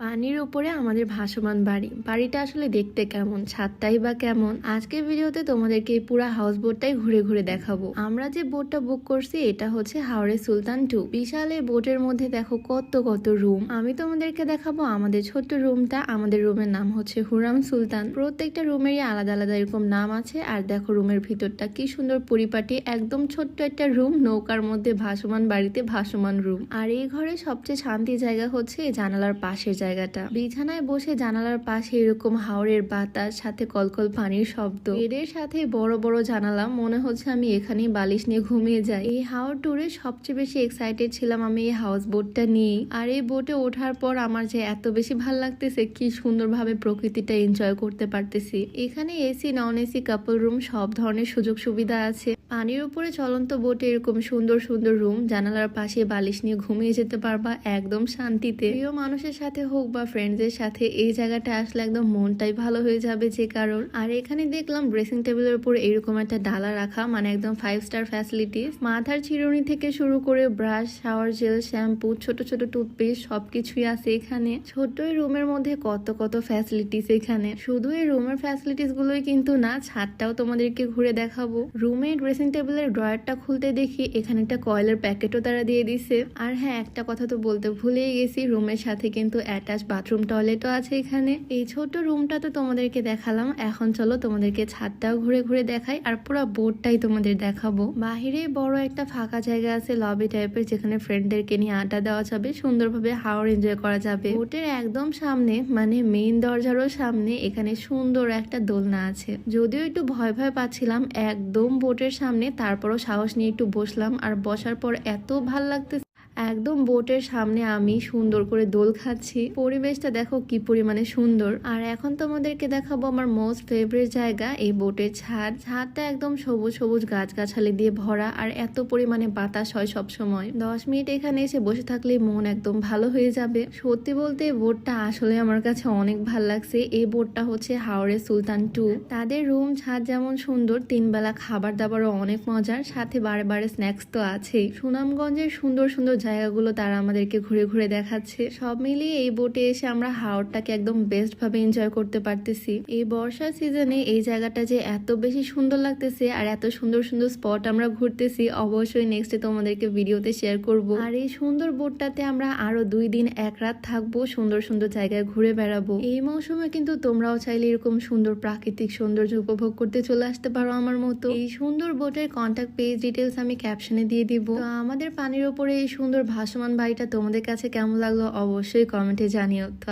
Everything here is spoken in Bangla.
পানির উপরে আমাদের ভাসমান বাড়িটা আসলে দেখতে কেমন, ছাদটাই বা কেমন। আজকের ভিডিওতে তোমাদেরকে এই পুরো হাউস বোটটাই ঘুরে ঘুরে দেখাবো। আমরা যে বোটটা বুক করছি এটা হচ্ছে হাওরে সুলতান 2। বিশাল এই বোটের মধ্যে দেখো কত কত রুম। আমি তোমাদেরকে দেখাবো আমাদের ছোট্ট রুমটা। আমাদের রুমের নাম হচ্ছে হুরাম সুলতান। প্রত্যেকটা রুমেরই আলাদা আলাদা এরকম নাম আছে। আর দেখো রুমের ভিতরটা কি সুন্দর পরিপাটি, একদম ছোট্ট একটা রুম, নৌকার মধ্যে ভাসমান বাড়িতে ভাসমান রুম। আর এই ঘরে সবচেয়ে শান্তি জায়গা হচ্ছে এই জানালার পাশের জায়গাটা। বিছানায় বসে জানালার পাশে এরকম হাওরের বাতাস, সাথে কলকল পানির শব্দ, বেডের সাথে বড় বড় জানালা, মনে হচ্ছে আমি এখানেই বালিশ নিয়ে ঘুমিয়ে যাই। এই হাওর ট্যুরে সবচেয়ে বেশি এক্সাইটেড ছিলাম আমি এই হাউস বোটটা নিয়ে। আর এই বোটে ওঠার পর আমার যে এত বেশি ভাল লাগতেছে, কি সুন্দরভাবে প্রকৃতিটা এনজয় করতে পারতেছি। এখানে এসি, নন এসি, কাপল রুম সব ধরনের সুযোগ সুবিধা আছে। পানির উপরে চলন্ত বোটে এরকম সুন্দর সুন্দর রুম, জানালার পাশে বালিশ নিয়ে ঘুমিয়ে যেতে পারবা একদম শান্তিতে। প্রিয় মানুষের সাথে হোক বা ফ্রেন্ডসদের সাথে, এই জায়গাটা আসলে একদম মনটাই ভালো হয়ে যাবে যে কারণ। আর এখানে দেখলাম ড্রেসিং টেবিলের উপর এরকম একটা ডালা রাখা, মানে একদম 5 স্টার ফ্যাসিলিটিস। মাথার চিরুনি থেকে শুরু করে ব্রাশ, শাওয়ার জেল, শ্যাম্পু, ছোট ছোট টুথপেস্ট সবকিছুই আছে এখানে। ছোট্ট এই রুমের মধ্যে কত কত ফ্যাসিলিটিস এখানে। শুধু এই রুমের ফ্যাসিলিটিস গুলোই কিন্তু না, ছাদটাও তোমাদেরকে ঘুরে দেখাবো। রুমে ড্রেসিং টেবিলের ড্রয়ারটা খুলতে দেখি এখানে একটা কয়েলের প্যাকেটও তারা দিয়ে দিছে। আর হ্যাঁ, একটা কথা তো বলতে ভুলেই গেছি, রুমের সাথে কিন্তু অ্যাটাচ বাথরুম টয়লেটও আছে এখানে। এই ছোট রুমটা তো তোমাদেরকে দেখালাম, এখন চলো তোমাদেরকে ছাদটাও ঘুরে ঘুরে দেখাই আর পুরো বোর্ডটাই তোমাদের দেখাবো। বাহিরে বড় একটা ফাঁকা জায়গা আছে, লবি টাইপের, যেখানে ফ্রেন্ডদেরকে নিয়ে আড্ডা দেওয়া যাবে, সুন্দরভাবে হাওর এনজয় করা যাবে। বোটের একদম সামনে, মানে মেইন দরজারও সামনে, এখানে সুন্দর একটা দোলনা আছে। যদিও একটু ভয় ভয় পাচ্ছিলাম একদম বোটের সামনে, তারপরও সাহস নিয়ে একটু বসলাম। আর বসার পর এত ভাল লাগতেছে, একদম বোটের সামনে আমি সুন্দর করে দোল খাচ্ছি। পরিবেশটা দেখো কি পরিমাণে সুন্দর। আর এখন তোমাদেরকে দেখাবো আমার মোস্ট ফেভারিট জায়গা, এই বোটের ছাদটা একদম সবুজ সবুজ গাছগাছালি দিয়ে ভরা, আর এত পরিমাণে বাতাস হয় সব সময়। 10 মিনিট এখানে এসে বসে থাকলে মন একদম ভালো হয়ে যাবে। সত্যি বলতে এই বোটটা আসলে আমার কাছে অনেক ভাল লাগছে। এই বোটটা হচ্ছে হাওরে সুলতান 2। তাদের রুম, ছাদ যেমন সুন্দর, 3 বেলা খাবার দাবারও অনেক মজার, সাথে বারে বারে স্ন্যাক্স তো আছেই। সুনামগঞ্জের সুন্দর সুন্দর জায়গাগুলো তারা আমাদেরকে ঘুরে ঘুরে দেখাচ্ছে। সব মিলিয়ে এই বোটে এসে আমরা হাওরটাকে একদম বেস্ট ভাবে এনজয় করতে পারতেছি। এই বর্ষার সিজনে এই জায়গাটা যে এত বেশি সুন্দর লাগতেছে, আর এত সুন্দর সুন্দর স্পট আমরা ঘুরতেছি, অবশ্যই নেক্সটে তোমাদেরকে ভিডিওতে শেয়ার করব। আর এই সুন্দর বোটটাতে আমরা আরো 2 দিন 1 রাত থাকবো, সুন্দর সুন্দর জায়গায় ঘুরে বেড়াবো। এই মৌসুমে কিন্তু তোমরাও চাইলে এরকম সুন্দর প্রাকৃতিক সৌন্দর্য উপভোগ করতে চলে আসতে পারো আমার মতো। এই সুন্দর বোটের কন্ট্যাক্ট পেজ ডিটেলস আমি ক্যাপশনে দিয়ে দিব। তো আমাদের পানির উপরে এই সুন্দর ভাসমান বাড়িটা তোমাদের কাছে কেমন লাগলো অবশ্যই কমেন্টে জানিও। তো